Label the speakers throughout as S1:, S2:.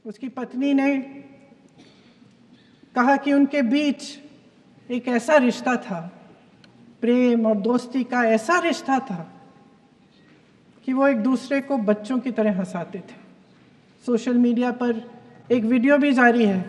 S1: उसकी पत्नी ने कहा कि उनके बीच एक ऐसा रिश्ता था, प्रेम और दोस्ती का ऐसा रिश्ता था कि वो एक दूसरे को बच्चों की तरह हंसाते थे। सोशल मीडिया पर एक वीडियो भी जारी है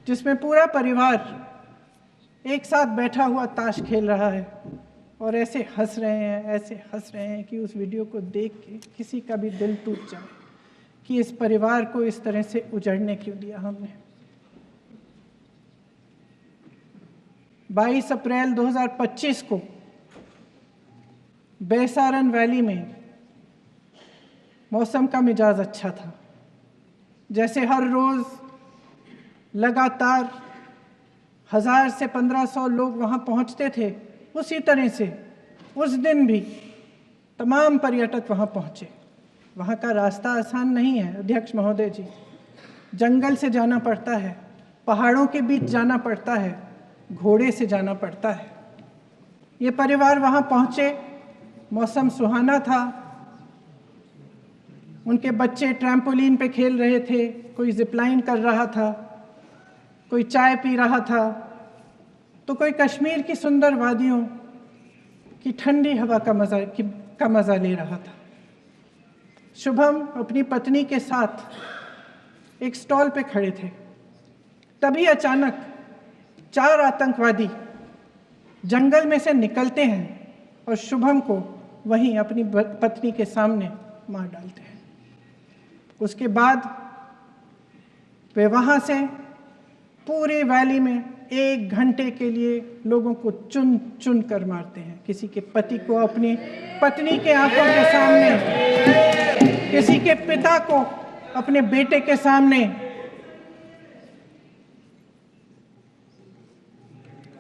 S1: जिसमें पूरा परिवार एक साथ बैठा हुआ ताश खेल रहा है और ऐसे हंस रहे हैं कि उस वीडियो को देख के किसी का भी दिल टूट जाए कि इस परिवार को इस तरह से उजड़ने क्यों दिया हमने। 22 अप्रैल 2025 को बैसारन वैली में मौसम का मिजाज अच्छा था। जैसे हर रोज लगातार 1000 से 1500 लोग वहां पहुंचते थे, उसी तरह से उस दिन भी तमाम पर्यटक वहां पहुंचे। वहां का रास्ता आसान नहीं है अध्यक्ष महोदय जी, जंगल से जाना पड़ता है, पहाड़ों के बीच जाना पड़ता है, घोड़े से जाना पड़ता है। ये परिवार वहां पहुंचे, मौसम सुहाना था, उनके बच्चे ट्रैम्पोलिन पे खेल रहे थे, कोई जिपलाइन कर रहा था, कोई चाय पी रहा था, तो कोई कश्मीर की सुंदर वादियों की ठंडी हवा का मज़ा ले रहा था। शुभम अपनी पत्नी के साथ एक स्टॉल पे खड़े थे। तभी अचानक 4 आतंकवादी जंगल में से निकलते हैं और शुभम को वहीं अपनी पत्नी के सामने मार डालते हैं। उसके बाद वे वहां से पूरे वैली में 1 घंटे के लिए लोगों को चुन चुन कर मारते हैं। किसी के पति को अपनी पत्नी के आंखों के सामने, किसी के पिता को अपने बेटे के सामने,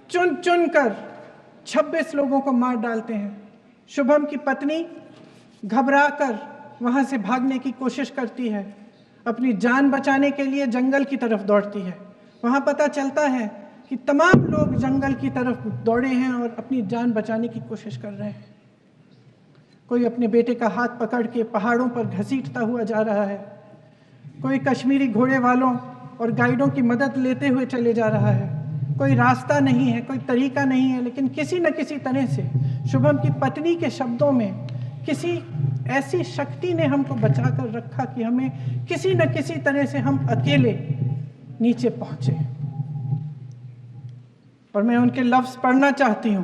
S1: चुन चुन कर 26 लोगों को मार डालते हैं। शुभम की पत्नी घबराकर वहां से भागने की कोशिश करती है, अपनी जान बचाने के लिए जंगल की तरफ दौड़ती है। वहां पता चलता है कि तमाम लोग जंगल की तरफ दौड़े हैं और अपनी जान बचाने की कोशिश कर रहे हैं। कोई अपने बेटे का हाथ पकड़ के पहाड़ों पर घसीटता हुआ जा रहा है, कोई कश्मीरी घोड़े वालों और गाइडों की मदद लेते हुए चले जा रहा है। कोई रास्ता नहीं है, कोई तरीका नहीं है, लेकिन किसी न किसी तरह से शुभम की पत्नी के शब्दों में किसी ऐसी शक्ति ने हमको बचा कर रखा कि हमें किसी न किसी तरह से हम अकेले नीचे पहुंचे। और मैं उनके लफ्ज पढ़ना चाहती हूं,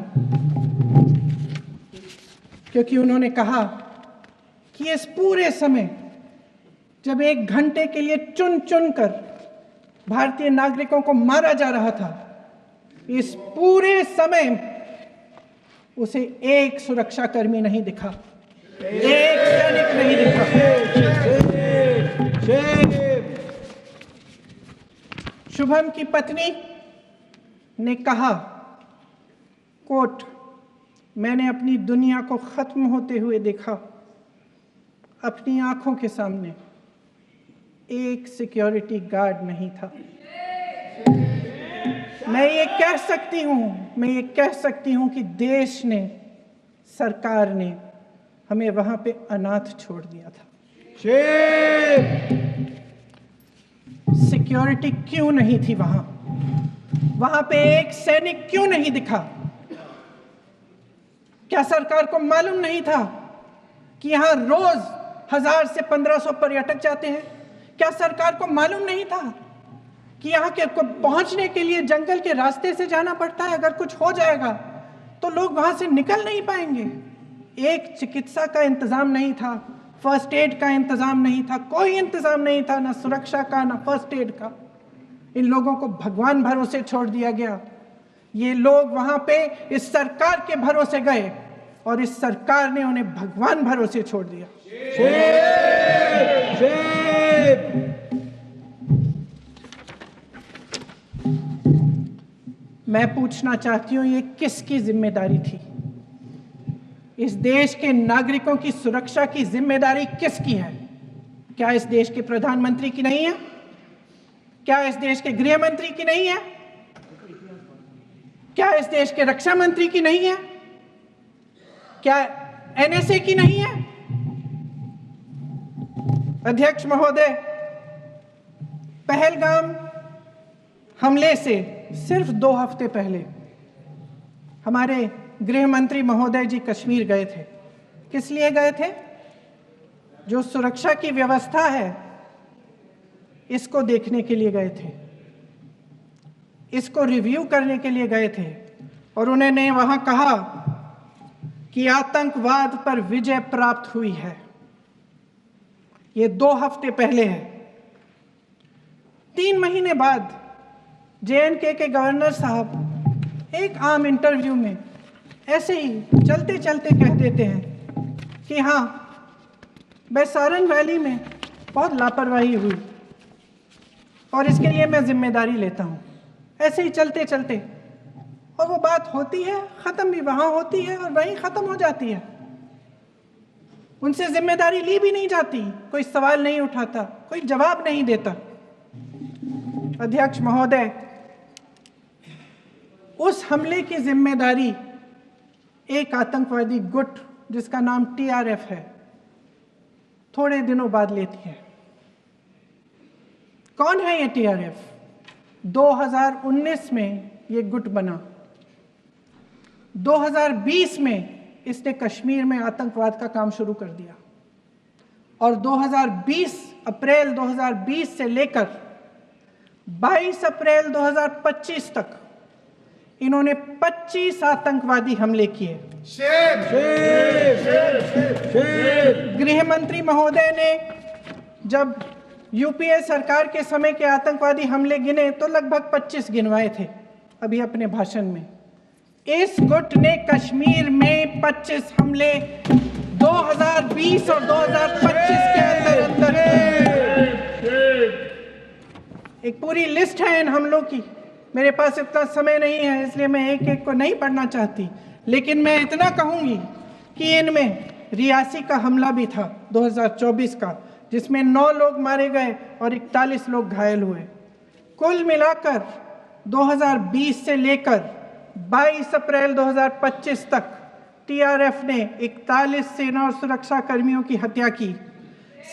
S1: क्योंकि उन्होंने कहा कि इस पूरे समय जब 1 घंटे के लिए चुन चुन कर भारतीय नागरिकों को मारा जा रहा था, इस पूरे समय उसे एक सुरक्षाकर्मी नहीं दिखा, एक सैनिक नहीं दिखा। शुभम की पत्नी ने कहा, कोट, मैंने अपनी दुनिया को खत्म होते हुए देखा, अपनी आंखों के सामने एक सिक्योरिटी गार्ड नहीं था। मैं ये कह सकती हूं कि देश ने, सरकार ने हमें वहां पे अनाथ छोड़ दिया था। सिक्योरिटी क्यों नहीं थी वहां पे एक सैनिक क्यों नहीं दिखा? क्या सरकार को मालूम नहीं था कि यहां रोज 1000 से 1500 पर्यटक जाते हैं? क्या सरकार को मालूम नहीं था कि यहाँ के पहुंचने के लिए जंगल के रास्ते से जाना पड़ता है? अगर कुछ हो जाएगा तो लोग वहां से निकल नहीं पाएंगे। एक चिकित्सा का इंतजाम नहीं था, फर्स्ट एड का इंतजाम नहीं था, कोई इंतजाम नहीं था, ना सुरक्षा का ना फर्स्ट एड का। इन लोगों को भगवान भरोसे छोड़ दिया गया। ये लोग वहां पे इस सरकार के भरोसे गए और इस सरकार ने उन्हें भगवान भरोसे छोड़ दिया। मैं पूछना चाहती हूं, ये किसकी जिम्मेदारी थी? इस देश के नागरिकों की सुरक्षा की जिम्मेदारी किसकी है? क्या इस देश के प्रधानमंत्री की नहीं है? क्या इस देश के गृह मंत्री की नहीं है? क्या इस देश के रक्षा मंत्री की नहीं है? क्या एनएसए की नहीं है? अध्यक्ष महोदय, पहलगाम हमले से सिर्फ 2 हफ्ते पहले हमारे गृह मंत्री महोदय जी कश्मीर गए थे। किस लिए गए थे? जो सुरक्षा की व्यवस्था है इसको देखने के लिए गए थे, इसको रिव्यू करने के लिए गए थे। और उन्होंने वहां कहा कि आतंकवाद पर विजय प्राप्त हुई है। ये 2 हफ्ते पहले है। 3 महीने बाद JNK के गवर्नर साहब एक आम इंटरव्यू में ऐसे ही चलते चलते कह देते हैं कि हाँ, बैसारन वैली में बहुत लापरवाही हुई और इसके लिए मैं जिम्मेदारी लेता हूँ। ऐसे ही चलते चलते, और वो बात होती है, ख़त्म भी वहाँ होती है और वहीं ख़त्म हो जाती है। उनसे जिम्मेदारी ली भी नहीं जाती, कोई सवाल नहीं उठाता, कोई जवाब नहीं देता। अध्यक्ष महोदय, उस हमले की जिम्मेदारी एक आतंकवादी गुट जिसका नाम TRF है थोड़े दिनों बाद लेती है। कौन है ये TRF? 2019 में ये गुट बना। 2020 में इसने कश्मीर में आतंकवाद का काम शुरू कर दिया और अप्रैल 2020 से लेकर 22 अप्रैल 2025 तक इन्होंने 25 आतंकवादी हमले किए। गृह मंत्री महोदय ने जब UPA सरकार के समय के आतंकवादी हमले गिने तो लगभग 25 गिनवाए थे अभी अपने भाषण में। इस गुट ने कश्मीर में 25 हमले 2020 और 2025 के अंदर एक पूरी लिस्ट है इन हमलों की। मेरे पास इतना समय नहीं है इसलिए मैं एक एक को नहीं पढ़ना चाहती, लेकिन मैं इतना कहूंगी कि इनमें रियासी का हमला भी था 2024 का, जिसमें 9 लोग मारे गए और 41 लोग घायल हुए। कुल मिलाकर 2020 से लेकर 22 अप्रैल 2025 तक TRF ने 41 सेना और सुरक्षा कर्मियों की हत्या की,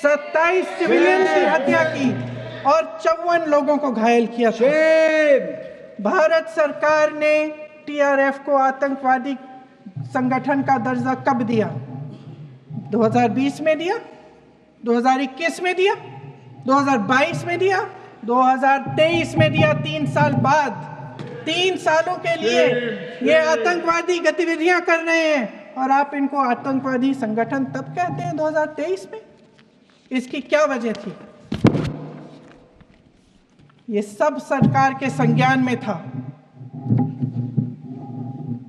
S1: 27 सिविलियन की हत्या की और 54 लोगों को घायल किया था। भारत सरकार ने TRF को आतंकवादी संगठन का दर्जा कब दिया? 2020 में दिया, 2021 में दिया, 2022 में दिया, 2023 में दिया। 3 साल बाद, 3 सालों के लिए ये आतंकवादी गतिविधियां कर रहे हैं और आप इनको आतंकवादी संगठन तब कहते हैं 2023 में? इसकी क्या वजह थी? ये सब सरकार के संज्ञान में था।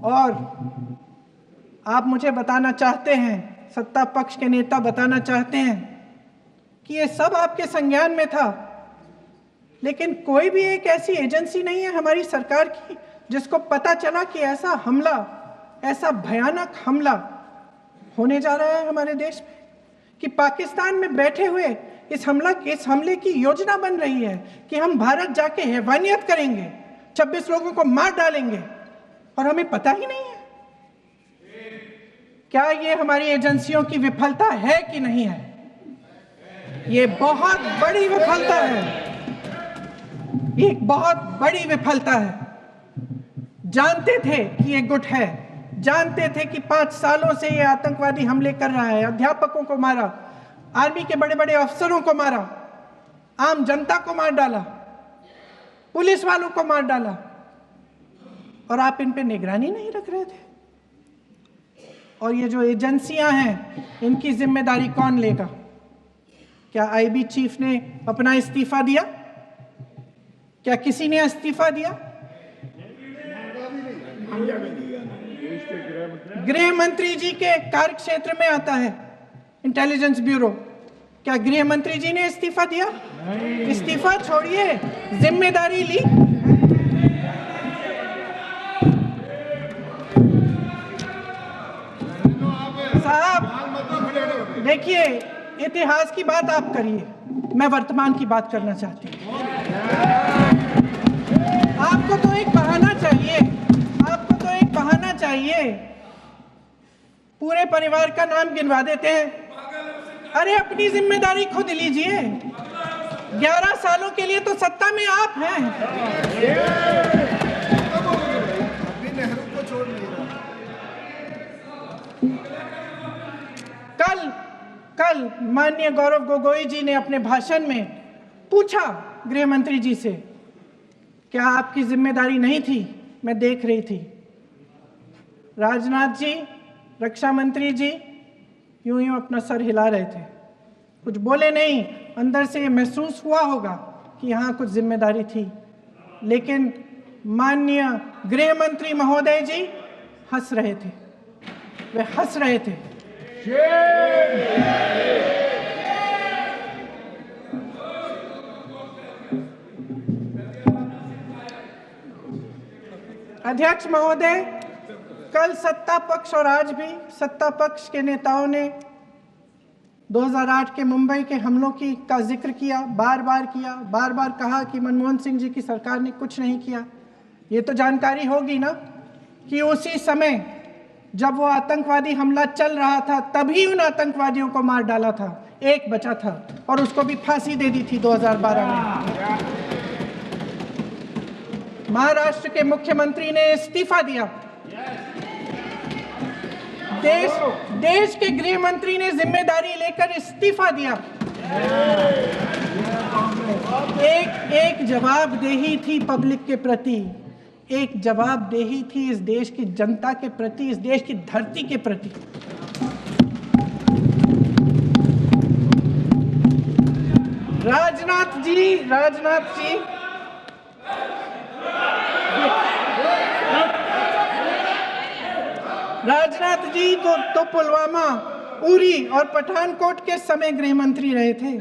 S1: और आप मुझे बताना चाहते हैं, सत्ता पक्ष के नेता बताना चाहते हैं कि ये सब आपके संज्ञान में था, लेकिन कोई भी एक ऐसी एजेंसी नहीं है हमारी सरकार की जिसको पता चला कि ऐसा हमला, ऐसा भयानक हमला होने जा रहा है हमारे देश में, कि पाकिस्तान में बैठे हुए इस हमले की योजना बन रही है कि हम भारत जाके हैवानियत करेंगे, 26 लोगों को मार डालेंगे और हमें पता ही नहीं है। क्या ये हमारी एजेंसियों की विफलता है कि नहीं है? ये बहुत बड़ी विफलता है, ये एक बहुत बड़ी विफलता है। जानते थे कि ये गुट है, जानते थे कि 5 सालों से ये आतंकवादी हमले कर रहा है, अध्यापकों को मारा, आर्मी के बड़े बड़े अफसरों को मारा, आम जनता को मार डाला, पुलिस वालों को मार डाला, और आप इन पे निगरानी नहीं रख रहे थे। और ये जो एजेंसियां हैं इनकी जिम्मेदारी कौन लेगा? क्या IB चीफ ने अपना इस्तीफा दिया? क्या किसी ने इस्तीफा दिया? गृह मंत्री जी के कार्य क्षेत्र में आता है इंटेलिजेंस ब्यूरो। क्या गृह मंत्री जी ने इस्तीफा दिया? इस्तीफा छोड़िए, जिम्मेदारी ली। साहब देखिए, इतिहास की बात आप करिए, मैं वर्तमान की बात करना चाहती हूँ। आपको तो एक बहाना चाहिए, आपको तो एक बहाना चाहिए। पूरे परिवार का नाम गिनवा देते हैं। अरे अपनी जिम्मेदारी खुद लीजिए, 11 सालों के लिए तो सत्ता में आप हैं।
S2: अभी नेहरू को छोड़ नहीं रहा।
S1: कल माननीय गौरव गोगोई जी ने अपने भाषण में पूछा गृह मंत्री जी से, क्या आपकी जिम्मेदारी नहीं थी? मैं देख रही थी। राजनाथ जी, रक्षा मंत्री जी यूं अपना सर हिला रहे थे, कुछ बोले नहीं। अंदर से ये महसूस हुआ होगा कि यहाँ कुछ जिम्मेदारी थी, लेकिन माननीय गृह मंत्री महोदय जी हंस रहे थे, वे हंस रहे थे। अध्यक्ष महोदय, कल सत्ता पक्ष और आज भी सत्ता पक्ष के नेताओं ने 2008 के मुंबई के हमलों का जिक्र किया, बार बार कहा कि मनमोहन सिंह जी की सरकार ने कुछ नहीं किया। ये तो जानकारी होगी ना कि उसी समय जब वो आतंकवादी हमला चल रहा था, तभी उन आतंकवादियों को मार डाला था, एक बचा था और उसको भी फांसी दे दी थी 2012 में। महाराष्ट्र के मुख्यमंत्री ने इस्तीफा दिया। देश के गृह मंत्री ने जिम्मेदारी लेकर इस्तीफा दिया। एक जवाबदेही थी पब्लिक के प्रति, एक जवाबदेही थी इस देश की जनता के प्रति, इस देश की धरती के प्रति। राजनाथ जी तो पुलवामा, उरी और पठानकोट के समय गृह मंत्री रहे थे।